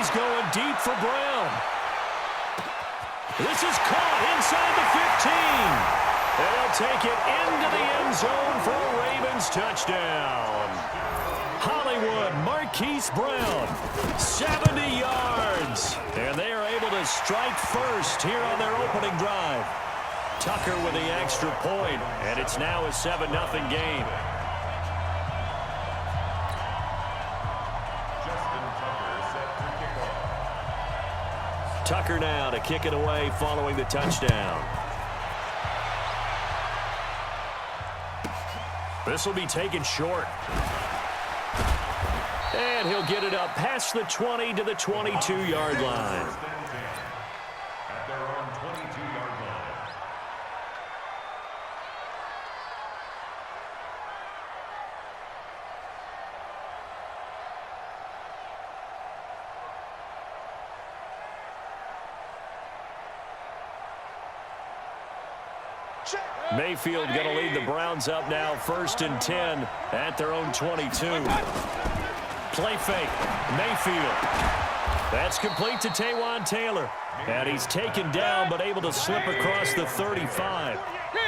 He's going deep for Brown. This is caught inside the 15. They'll take it into the end zone for a Ravens touchdown. Hollywood Marquise Brown, 70 yards. And they are able to strike first here on their opening drive. Tucker with the extra point, and it's now a 7-0 game. Tucker now to kick it away following the touchdown. This will be taken short. And he'll get it up past the 20 to the 22-yard line. At their own 22-yard line. Mayfield going to lead the Browns up now, 1st and 10 at their own 22. Play fake, Mayfield. That's complete to Taywan Taylor. And he's taken down but able to slip across the 35.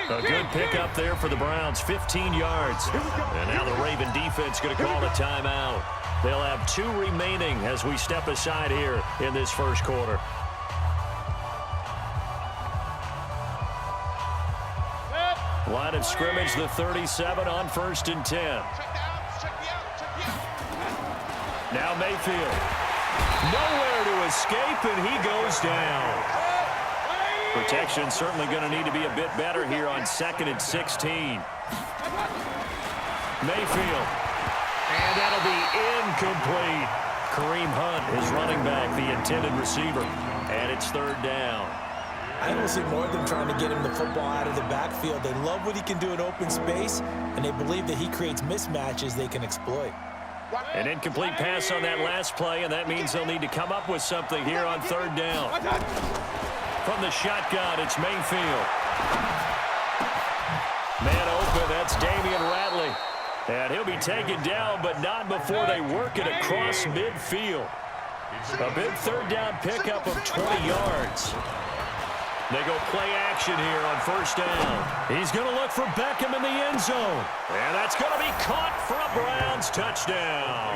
A good pickup there for the Browns, 15 yards. And now the Raven defense going to call a timeout. They'll have 2 remaining as we step aside here in this first quarter. Line of scrimmage, the 37 on 1st and 10. Now Mayfield. Nowhere to escape, and he goes down. Protection certainly going to need to be a bit better here on 2nd and 16. Mayfield. And that'll be incomplete. Kareem Hunt is running back, the intended receiver. And it's 3rd down. I don't see more than trying to get him the football out of the backfield. They love what he can do in open space, and they believe that he creates mismatches they can exploit. An incomplete pass on that last play, and that means they'll need to come up with something here on 3rd down. From the shotgun, it's Mayfield. Man open, that's Damian Ratley. And he'll be taken down, but not before they work it across midfield. A big 3rd down pickup of 20 yards. They go play action here on 1st down. He's going to look for Beckham in the end zone. And that's going to be caught for a Browns touchdown.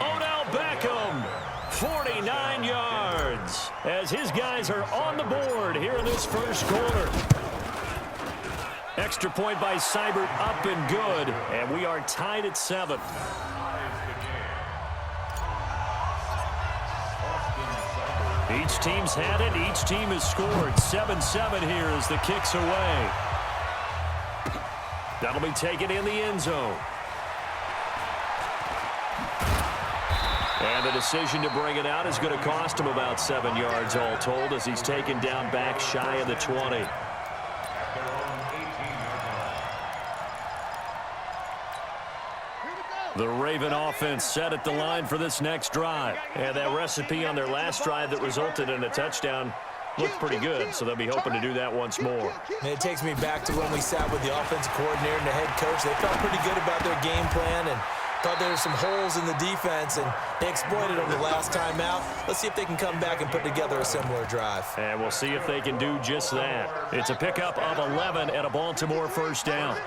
Odell Beckham, 49 yards, as his guys are on the board here in this first quarter. Extra point by Seibert, up and good, and we are tied at 7. Each team's had it. Each team has scored. 7-7 here as the kick's away. That'll be taken in the end zone. And the decision to bring it out is going to cost him about 7 yards all told as he's taken down back shy of the 20. The Raven offense set at the line for this next drive. And that recipe on their last drive that resulted in a touchdown looked pretty good, so they'll be hoping to do that once more. And it takes me back to when we sat with the offensive coordinator and the head coach. They felt pretty good about their game plan and thought there were some holes in the defense, and they exploited them the last time out. Let's see if they can come back and put together a similar drive. And we'll see if they can do just that. It's a pickup of 11 and a Baltimore 1st down.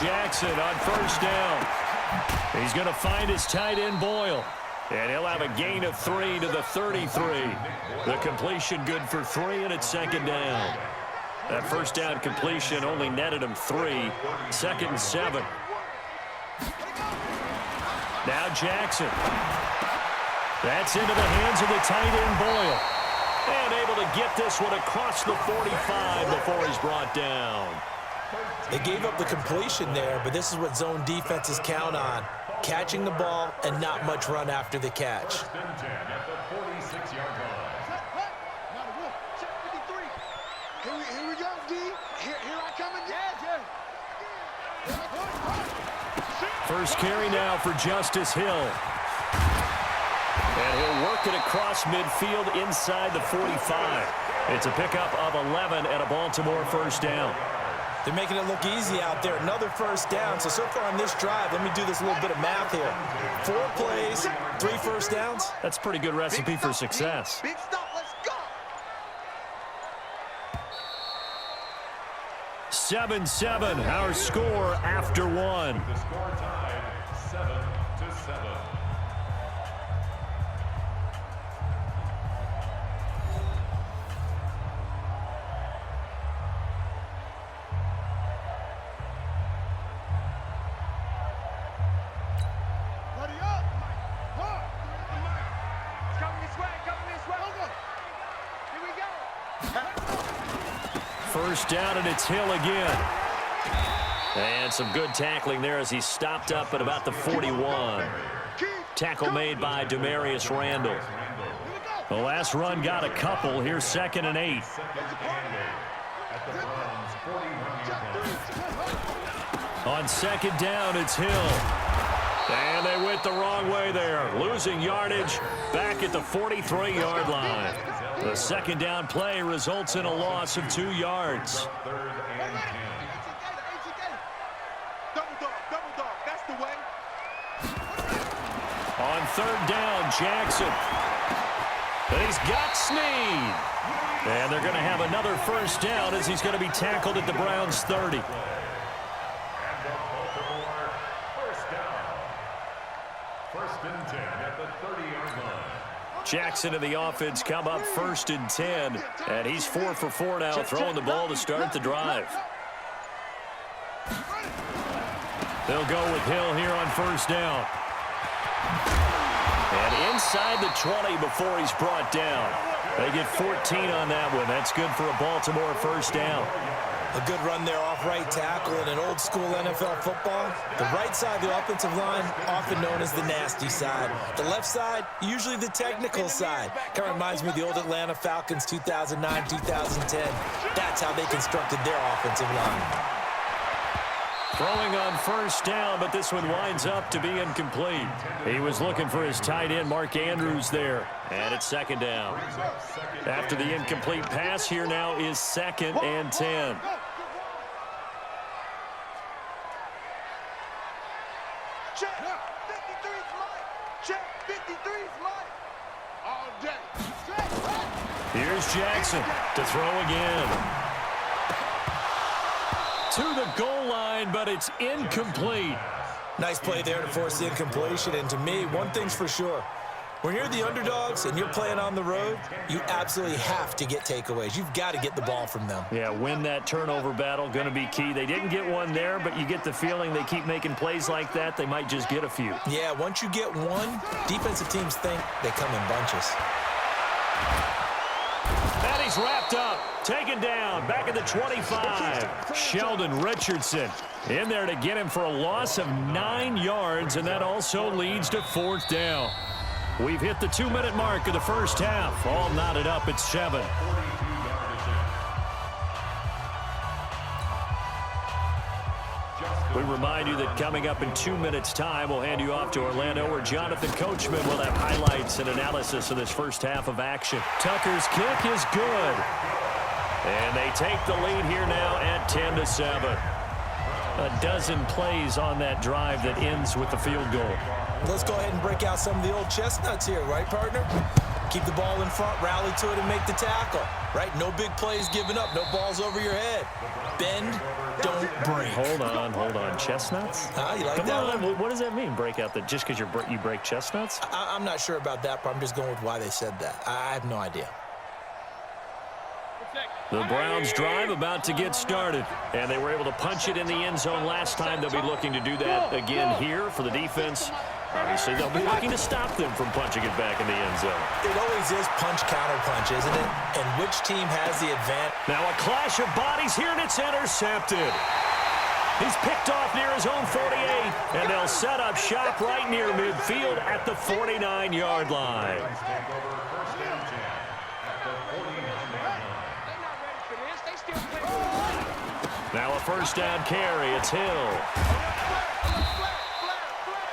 Jackson on 1st down. He's going to find his tight end Boyle. And he'll have a gain of 3 to the 33. The completion good for 3, and it's 2nd down. That 1st down completion only netted him 3. 2nd and 7. Now Jackson. That's into the hands of the tight end Boyle. And able to get this one across the 45 before he's brought down. They gave up the completion there, but this is what zone defenses count on. Catching the ball and not much run after the catch. Here we go, D. Here I come again. First carry now for Justice Hill. And he'll work it across midfield inside the 45. It's a pickup of 11 and a Baltimore 1st down. They're making it look easy out there. Another first down. So far on this drive, let me do this little bit of math here. 4 plays, 3 first downs. That's a pretty good recipe for success. Big stop, let's go. 7-7, our score after 1. The score tied 7-7. Buddy up, Mike. Huh? It's coming this way, Go. Here we go. First down, and it's Hill again. And some good tackling there as he stopped up at about the 41. Tackle made by Demarius Randall. The last run got a couple. Here's 2nd and 8. At the Browns' 41-yard line. On 2nd down, it's Hill. And they went the wrong way there. Losing yardage back at the 43-yard line. The 2nd down play results in a loss of 2 yards. 3rd and 10. Double dog, that's the way. On 3rd down, Jackson. And he's got Snead. And they're going to have another first down as he's going to be tackled at the Browns' 30. And the Baltimore first down. 1st and 10 at the 30-yard line. Jackson and the offense come up 1st and 10. And he's 4 for 4 now, throwing the ball to start the drive. They'll go with Hill here on 1st down. And inside the 20 before he's brought down. They get 14 on that one. That's good for a Baltimore first down. A good run there off right tackle in an old-school NFL football. The right side of the offensive line, often known as the nasty side. The left side, usually the technical side. Kind of reminds me of the old Atlanta Falcons 2009, 2010. That's how they constructed their offensive line. Throwing on first down, but this one winds up to be incomplete. He was looking for his tight end, Mark Andrews, there. And it's 2nd down. After the incomplete pass, here now is 2nd and 10. Check. 53's mine. Check. 53's mine. All day. Here's Jackson to throw again. To the goal line, but it's incomplete. Nice play there to force the incompletion. And to me, one thing's for sure. When you're the underdogs and you're playing on the road, you absolutely have to get takeaways. You've got to get the ball from them. Yeah, win that turnover battle, going to be key. They didn't get one there, but you get the feeling they keep making plays like that, they might just get a few. Yeah, once you get one, defensive teams think they come in bunches. And he's wrapped up, taken down, back at the 25. Sheldon Richardson in there to get him for a loss of 9 yards, and that also leads to 4th down. We've hit the 2-minute mark of the first half. All knotted up at 7. We remind you that coming up in 2 minutes' time, we'll hand you off to Orlando, where Jonathan Coachman will have highlights and analysis of this first half of action. Tucker's kick is good. And they take the lead here now at 10-7. A dozen plays on that drive that ends with the field goal. Let's go ahead and break out some of the old chestnuts here, right, partner? Keep the ball in front, rally to it, and make the tackle, right? No big plays given up, no balls over your head. Bend, don't break. Hold on. Chestnuts? You like Come that on. one? What does that mean, break out? Just because you break chestnuts? I'm not sure about that, but I'm just going with why they said that. I have no idea. The Browns drive about to get started, and they were able to punch it in the end zone last time. They'll be looking to do that again here for the defense. Obviously, they'll be looking to stop them from punching it back in the end zone. It always is punch-counter-punch, isn't it? And which team has the advantage? Now a clash of bodies here, and it's intercepted. He's picked off near his own 48, and they'll set up shop right near midfield at the 49-yard line. Now a first down carry. It's Hill.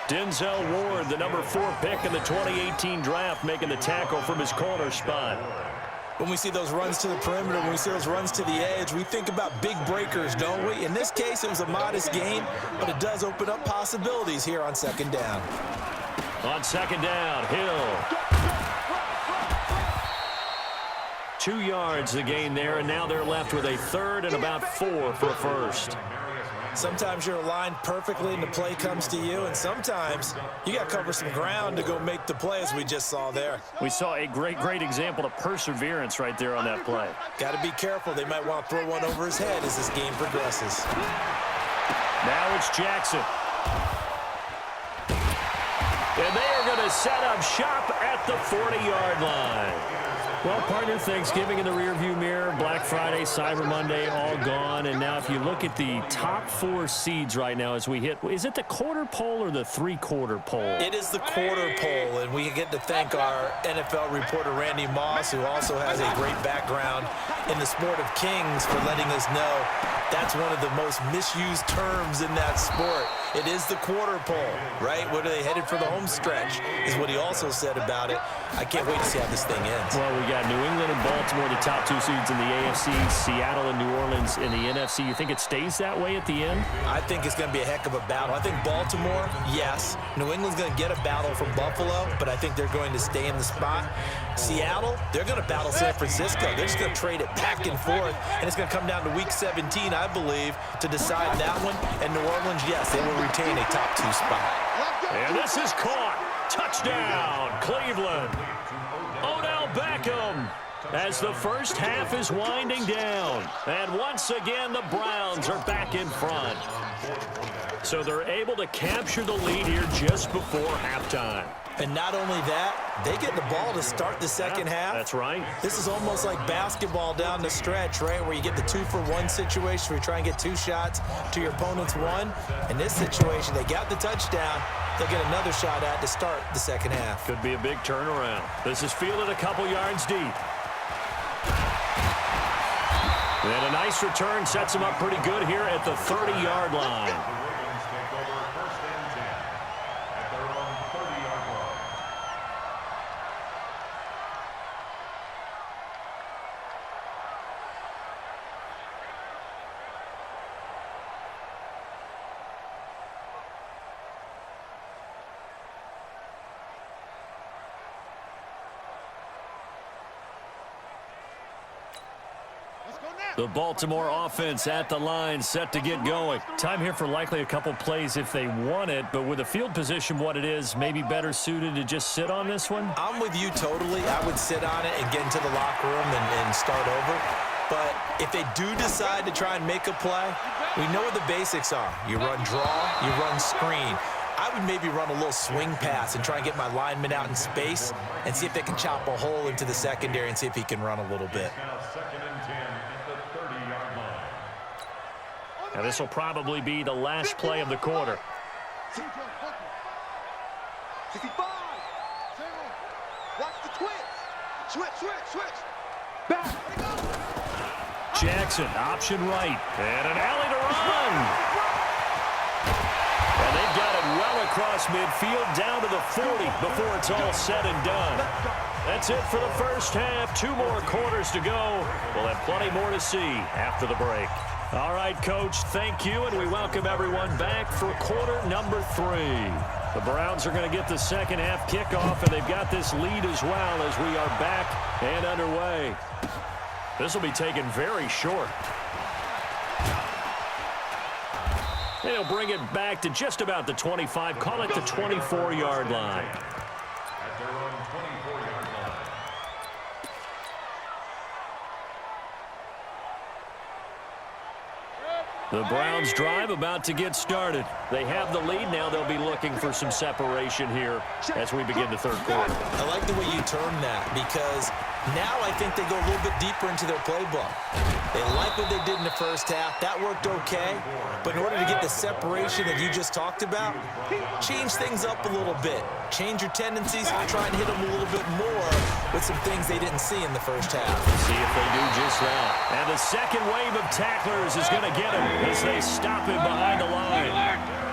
Denzel Ward, the number 4 pick in the 2018 draft, making the tackle from his corner spot. When we see those runs to the perimeter, when we see those runs to the edge, we think about big breakers, don't we? In this case, it was a modest gain, but it does open up possibilities here on second down. On second down, Hill. 2 yards the gain there, and now they're left with a third and about 4 for a first. Sometimes you're aligned perfectly and the play comes to you, and sometimes you got to cover some ground to go make the play, as we just saw there. We saw a great example of perseverance right there on that play. Got to be careful. They might want to throw one over his head as this game progresses. Now it's Jackson. And they are going to set up shop at the 40-yard line. Well, partner, Thanksgiving in the rearview mirror, Black Friday, Cyber Monday, all gone. And now if you look at the top 4 seeds right now as we hit, is it the quarter pole or the three-quarter pole? It is the quarter pole, and we get to thank our NFL reporter, Randy Moss, who also has a great background in the sport of kings, for letting us know that's one of the most misused terms in that sport. It is the quarter pole, right? What are they headed for the home stretch is what he also said about it. I can't wait to see how this thing ends. Well, we got New England and Baltimore, the top 2 seeds in the AFC, Seattle and New Orleans in the NFC. You think it stays that way at the end? I think it's going to be a heck of a battle. I think Baltimore, yes. New England's going to get a battle from Buffalo, but I think they're going to stay in the spot. Seattle, they're going to battle San Francisco. They're just going to trade it back and forth, and it's going to come down to Week 17, I believe, to decide that one. And New Orleans, yes, they will retain a top 2 spot. And this is caught. Touchdown, Cleveland. Odell Beckham as the first half is winding down. And once again, the Browns are back in front. So they're able to capture the lead here just before halftime. And not only that, they get the ball to start the second half. That's right. This is almost like basketball down the stretch, right, where you get the 2-for-1 situation where you try and get 2 shots to your opponent's 1. In this situation, they got the touchdown. They'll get another shot at to start the second half. Could be a big turnaround. This is fielded a couple yards deep. And a nice return sets them up pretty good here at the 30-yard line. The Baltimore offense at the line, set to get going. Time here for likely a couple plays if they want it, but with the field position what it is, maybe better suited to just sit on this one? I'm with you totally. I would sit on it and get into the locker room and start over. But if they do decide to try and make a play, we know what the basics are. You run draw, you run screen. I would maybe run a little swing pass and try and get my lineman out in space and see if they can chop a hole into the secondary and see if he can run a little bit. Now this will probably be the last play of the quarter. Jackson, option right, and an alley to run. And they've got it well across midfield, down to the 40 before it's all said and done. That's it for the first half. 2 more quarters to go. We'll have plenty more to see after the break. All right, Coach, thank you, and we welcome everyone back for quarter number 3. The Browns are going to get the second half kickoff, and they've got this lead as well as we are back and underway. This will be taken very short. And he'll bring it back to just about the 25, call it the 24-yard line. At their own 24-yard line. The Browns drive about to get started. They have the lead now. They'll be looking for some separation here as we begin the third quarter. I like the way you term that because now I think they go a little bit deeper into their playbook. They like what they did in the first half. That worked okay. But in order to get the separation that you just talked about, change things up a little bit. Change your tendencies and try and hit them a little bit more with some things they didn't see in the first half. See if they do just that. And the second wave of tacklers is going to get him as they stop him behind the line.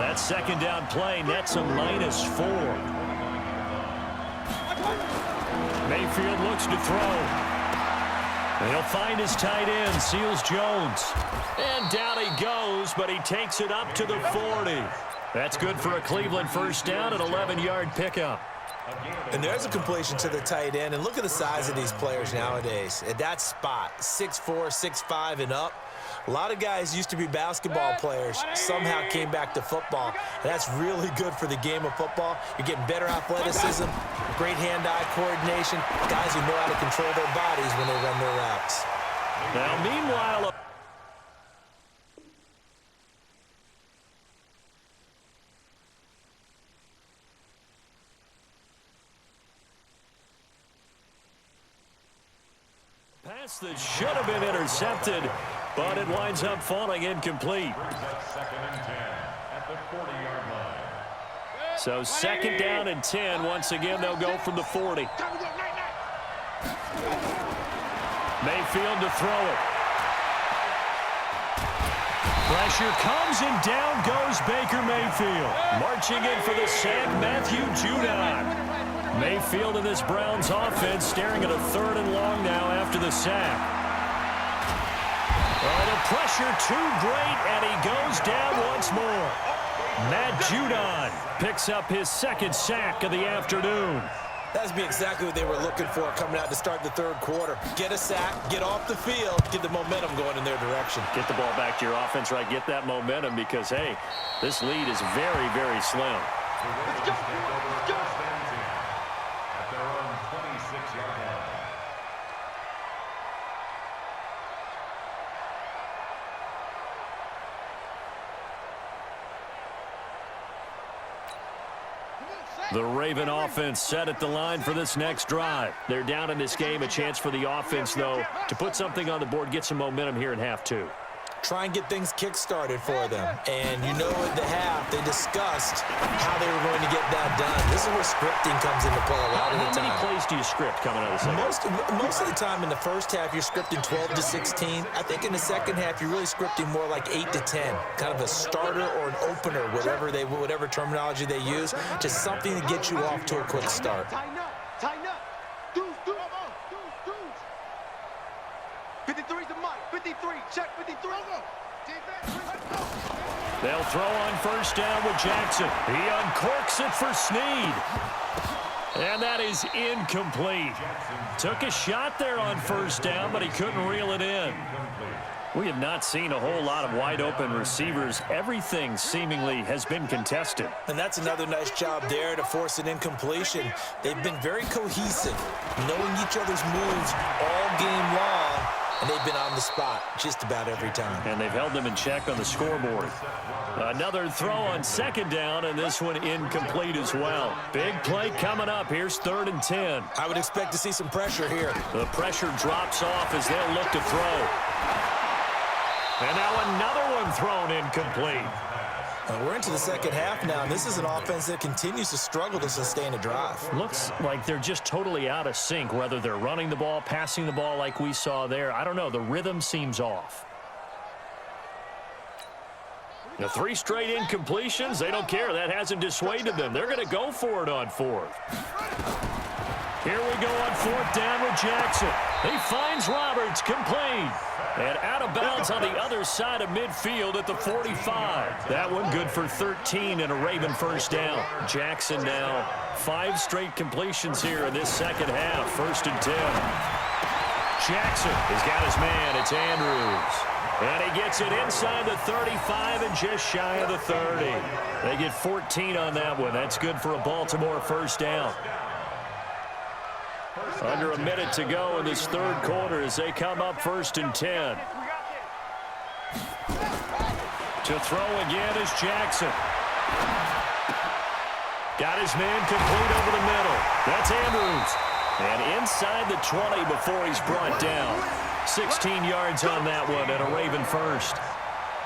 That second down play nets a -4. Mayfield looks to throw. And he'll find his tight end, Seals Jones. And down he goes, but he takes it up to the 40. That's good for a Cleveland first down, an 11-yard pickup. And there's a completion to the tight end. And look at the size of these players nowadays. At that spot, 6'4", 6'5", and up. A lot of guys used to be basketball players, somehow came back to football. And that's really good for the game of football. You're getting better athleticism, great hand-eye coordination, guys who know how to control their bodies when they run their routes. Now, meanwhile, pass that should have been intercepted, but it winds up falling incomplete. Second and 10 at the 40-yard line. So second down and 10. Once again, they'll go from the 40. Mayfield to throw it. Pressure comes and down goes Baker Mayfield. Marching in for the sack, Matthew Judon. Mayfield in this Browns offense staring at a 3rd and long now after the sack. Oh, the pressure too great, and he goes down once more. Matt Judon picks up his 2nd sack of the afternoon. That's be exactly what they were looking for coming out to start the 3rd quarter. Get a sack, get off the field, get the momentum going in their direction. Get the ball back to your offense, right? Get that momentum because, hey, this lead is very, very slim. Let's go. At their own 26-yard line. The Raven offense set at the line for this next drive. They're down in this game. A chance for the offense, though, to put something on the board, get some momentum here in half 2. Try and get things kick-started for them. And you know at the half, they discussed how they were going to get that done. This is where scripting comes into play a lot of the time. How many plays do you script coming out of the second? Most of the time in the first half, you're scripting 12 to 16. I think in the second half, you're really scripting more like 8 to 10. Kind of a starter or an opener, whatever terminology they use. Just something to get you off to a quick start. Tighten up. Tighten up. Deuce. 53's the mic. 53. Check 53. They'll throw on first down with Jackson. He uncorks it for Snead. And that is incomplete. Took a shot there on first down, but he couldn't reel it in. We have not seen a whole lot of wide-open receivers. Everything seemingly has been contested. And that's another nice job there to force an incompletion. They've been very cohesive, knowing each other's moves all game long, and they've been on the spot just about every time. And they've held them in check on the scoreboard. Another throw on second down, and this one incomplete as well. Big play coming up. Here's 3rd and 10. I would expect to see some pressure here. The pressure drops off as they'll look to throw. And now another one thrown incomplete. We're into the second half now, and this is an offense that continues to struggle to sustain a drive. Looks like they're just totally out of sync, whether they're running the ball, passing the ball like we saw there. I don't know. The rhythm seems off. The 3 straight incompletions, they don't care. That hasn't dissuaded them. They're going to go for it on 4th. Here we go on 4th down with Jackson. He finds Roberts, complete. And out of bounds on the other side of midfield at the 45. That one good for 13 and a Raven first down. Jackson now 5 straight completions here in this second half. 1st and 10. Jackson has got his man. It's Andrews. And he gets it inside the 35 and just shy of the 30. They get 14 on that one. That's good for a Baltimore first down. Under a minute to go in this 3rd quarter as they come up 1st and 10. To throw again is Jackson. Got his man complete over the middle. That's Andrews. And inside the 20 before he's brought down. 16 yards on that one and a Raven first.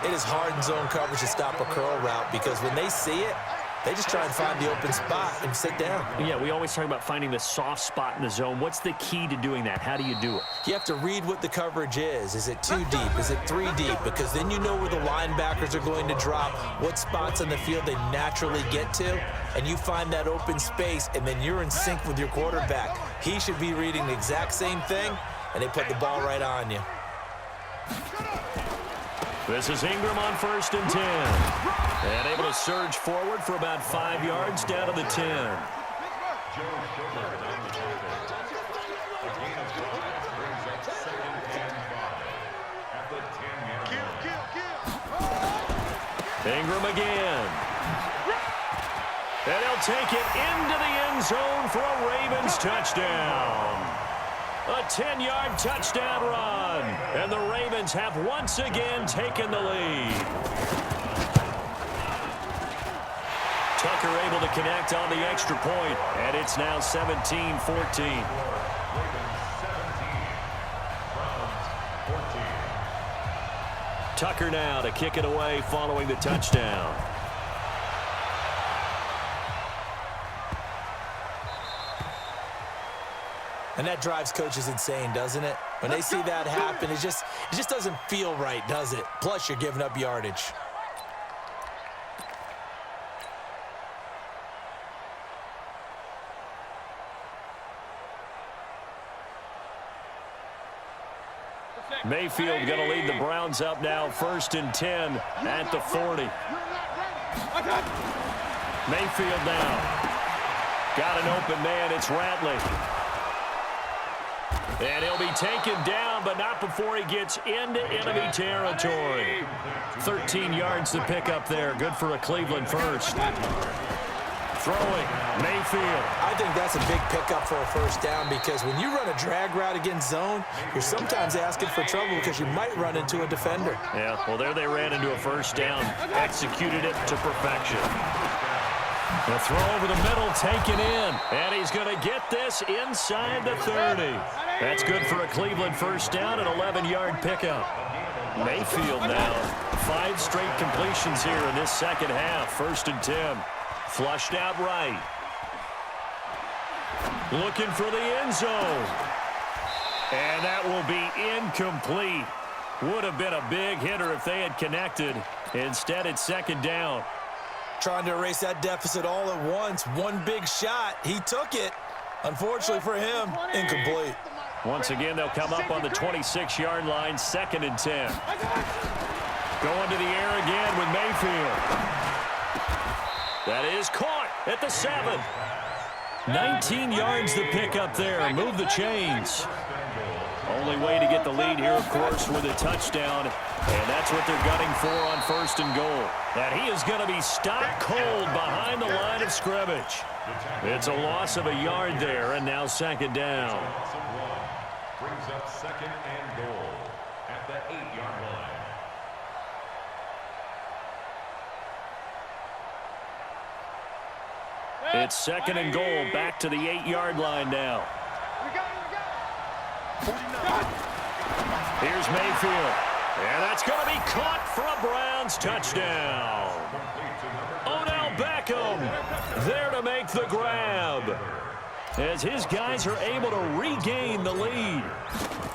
It is hard in zone coverage to stop a curl route because when they see it, they just try and find the open spot and sit down. Yeah, we always talk about finding the soft spot in the zone. What's the key to doing that? How do you do it? You have to read what the coverage is. Is it 2 deep? Is it 3 deep? Because then you know where the linebackers are going to drop, what spots on the field they naturally get to, and you find that open space, and then you're in sync with your quarterback. He should be reading the exact same thing, and they put the ball right on you. This is Ingram on 1st and 10. And able to surge forward for about 5 yards down to the 10. Ingram again. And he'll take it into the end zone for a Ravens touchdown. A 10-yard touchdown run. And the Ravens have once again taken the lead. Tucker able to connect on the extra point, and it's now 17-14. Tucker now to kick it away following the touchdown. And that drives coaches insane, doesn't it? When they see that happen, it just doesn't feel right, does it? Plus, you're giving up yardage. Mayfield going to lead the Browns up now, 1st and 10 at the 40. Mayfield now. Got an open man, it's Ratley. And he'll be taken down, but not before he gets into enemy territory. 13 yards to pick up there. Good for a Cleveland first. Throwing, Mayfield. I think that's a big pickup for a first down because when you run a drag route against zone, you're sometimes asking for trouble because you might run into a defender. Yeah, well, there they ran into a first down. Executed it to perfection. The throw over the middle taken in. And he's going to get this inside the 30. That's good for a Cleveland first down, an 11-yard pickup. Mayfield now. 5 straight completions here in this second half. 1st and 10. Flushed out right. Looking for the end zone. And that will be incomplete. Would have been a big hitter if they had connected. Instead, it's 2nd down. Trying to erase that deficit all at once. One big shot. He took it. Unfortunately for him, incomplete. Once again, they'll come up on the 26-yard line, 2nd and 10. Going to the air again with Mayfield. That is caught at the 7. 19 yards to pick up there. Move the chains. Only way to get the lead here, of course, with a touchdown. And that's what they're gunning for on 1st and goal. And he is going to be stopped cold behind the line of scrimmage. It's a loss of a yard there, and now 2nd down. Brings up 2nd and goal at the 8-yard line. It's 2nd and goal, back to the 8-yard line now. Here's Mayfield. And that's going to be caught for a Browns touchdown. Odell Beckham there to make the grab, as his guys are able to regain the lead.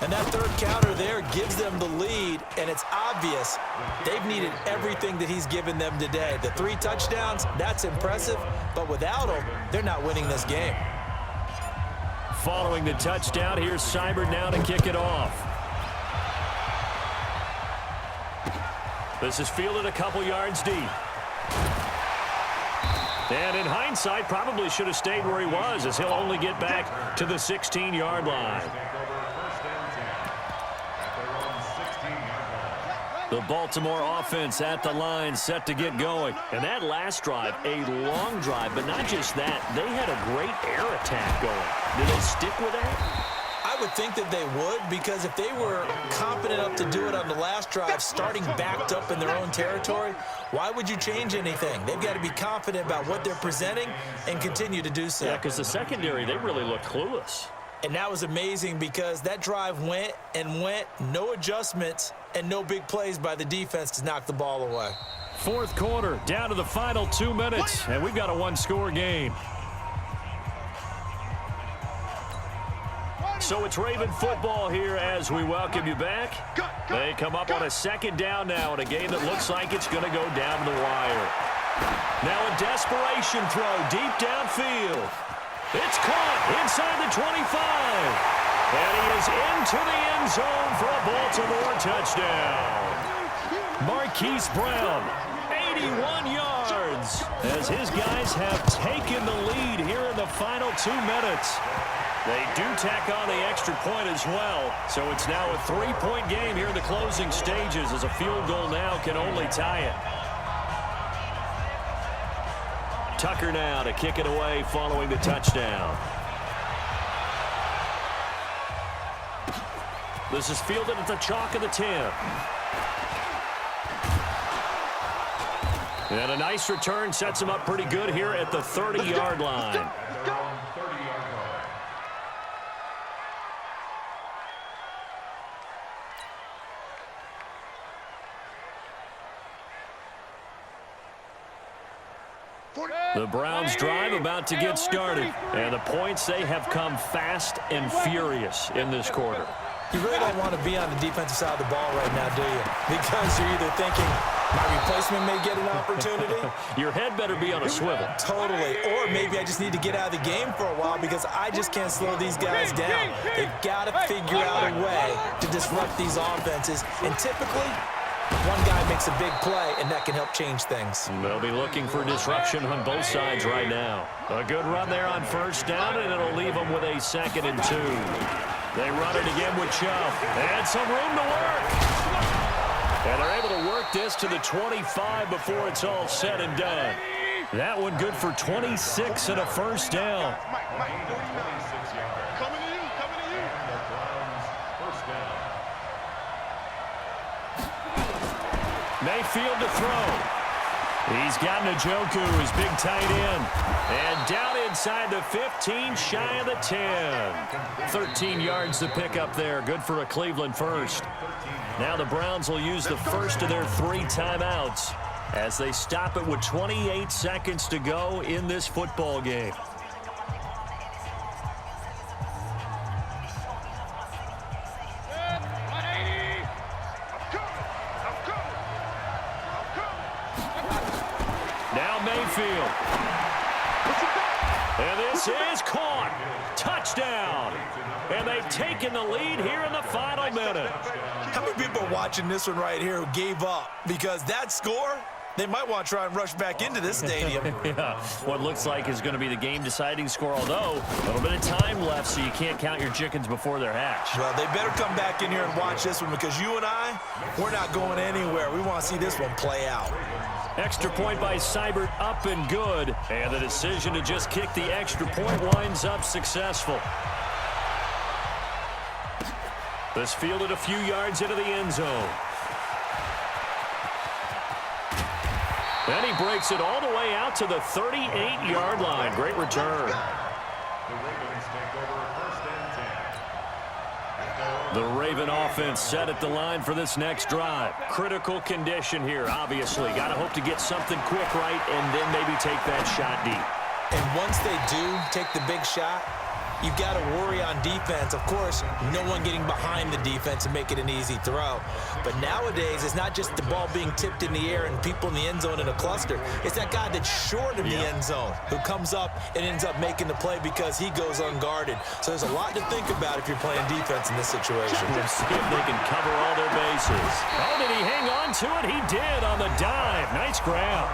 And that 3rd counter there gives them the lead, and it's obvious they've needed everything that he's given them today. The 3 touchdowns, that's impressive, but without him, they're not winning this game. Following the touchdown, here's Seibert now to kick it off. This is fielded a couple yards deep. And in hindsight, probably should have stayed where he was, as he'll only get back to the 16-yard line. The Baltimore offense at the line, set to get going. And that last drive, a long drive, but not just that. They had a great air attack going. Did they stick with that? I would think that they would, because if they were confident enough to do it on the last drive, starting backed up in their own territory, why would you change anything? They've got to be confident about what they're presenting and continue to do so. Yeah, because the secondary, they really look clueless. And that was amazing because that drive went and went, no adjustments, and no big plays by the defense to knock the ball away. 4th quarter, down to the final 2 minutes, and we've got a 1-score game. So it's Raven football here as we welcome you back. They come up on a 2nd down now in a game that looks like it's going to go down to the wire. Now a desperation throw deep downfield. It's caught inside the 25. And he is into the end zone for a Baltimore touchdown. Marquise Brown, 81 yards, as his guys have taken the lead here in the final 2 minutes. They do tack on the extra point as well, so it's now a 3-point game here in the closing stages, as a field goal now can only tie it. Tucker now to kick it away following the touchdown. This is fielded at the chalk of the 10. And a nice return sets him up pretty good here at the 30-yard line. The Browns drive about to get started, and the points, they have come fast and furious in this quarter. You really don't want to be on the defensive side of the ball right now, do you? Because you're either thinking my replacement may get an opportunity. Your head better be on a swivel. Totally. Or maybe I just need to get out of the game for a while because I just can't slow these guys down. They've got to figure out a way to disrupt these offenses. And typically, one guy makes a big play, and that can help change things. They'll be looking for disruption on both sides right now. A good run there on first down, and it'll leave them with a 2nd and 2. They run it again with Chubb. And some room to work. And they're able to work this to the 25 before it's all said and done. That one good for 26 and a first down. Mayfield to throw. He's got Njoku, his big tight end. And down inside the 15, shy of the 10. 13 yards to pick up there. Good for a Cleveland first. Now the Browns will use the first of their 3 timeouts as they stop it with 28 seconds to go in this football game. Mayfield. And this is caught. Touchdown. And they've taken the lead here in the final minute. How many people are watching this one right here who gave up? Because that score, they might want to try and rush back into this stadium. Yeah, what looks like is going to be the game-deciding score, although a little bit of time left, so you can't count your chickens before they're hatched. Well, they better come back in here and watch this one because you and I, we're not going anywhere. We want to see this one play out. Extra point by Seibert, up and good. And the decision to just kick the extra point winds up successful. This fielded a few yards into the end zone. And he breaks it all the way out to the 38-yard line. Great return. The Raven offense set at the line for this next drive. Critical condition here, obviously. Got to hope to get something quick right and then maybe take that shot deep. And once they do take the big shot, you've got to worry on defense. Of course, no one getting behind the defense and make it an easy throw. But nowadays, it's not just the ball being tipped in the air and people in the end zone in a cluster. It's that guy that's short of the end zone who comes up and ends up making the play because he goes unguarded. So there's a lot to think about if you're playing defense in this situation. We'll see if they can cover all their bases. Oh, did he hang on to it? He did on the dive. Nice grab.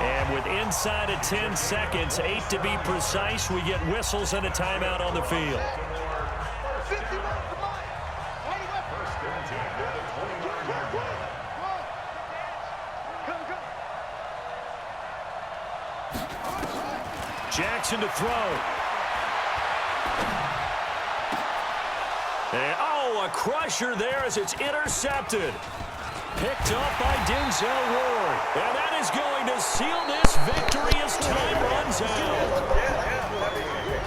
And with inside of 10 seconds, 8 to be precise, we get whistles and a timeout on the field. Jackson to throw. And, oh, a crusher there as it's intercepted. Picked up by Denzel Ward. And that is going to seal this victory as time runs out.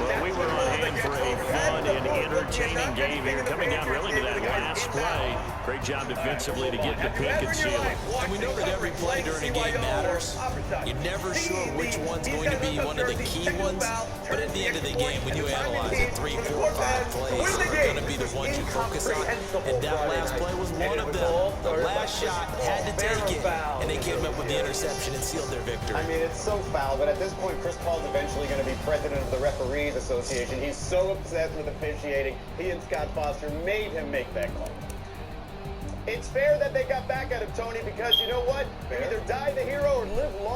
Well, we were on hand for a fun and entertaining game here, coming down really to that last play. Great job defensively to get the pick and seal it. And we know that every play during a game matters. You're never sure which one's going to be one of the key ones. But at the end of the game, when you analyze it, 3, 4, 5 plays are going to be the ones you focus on. And that last play was one of them. The last shot had to take it, and they came up with the interception and sealed their victory. I mean, it's so foul, but at this point, Chris Paul's eventually going to be president of the Referees Association. He's so upset with officiating. officiating. He and Scott Foster made him make that call. It's fair that they got back at him, Tony, because you know what? You either die the hero or live long.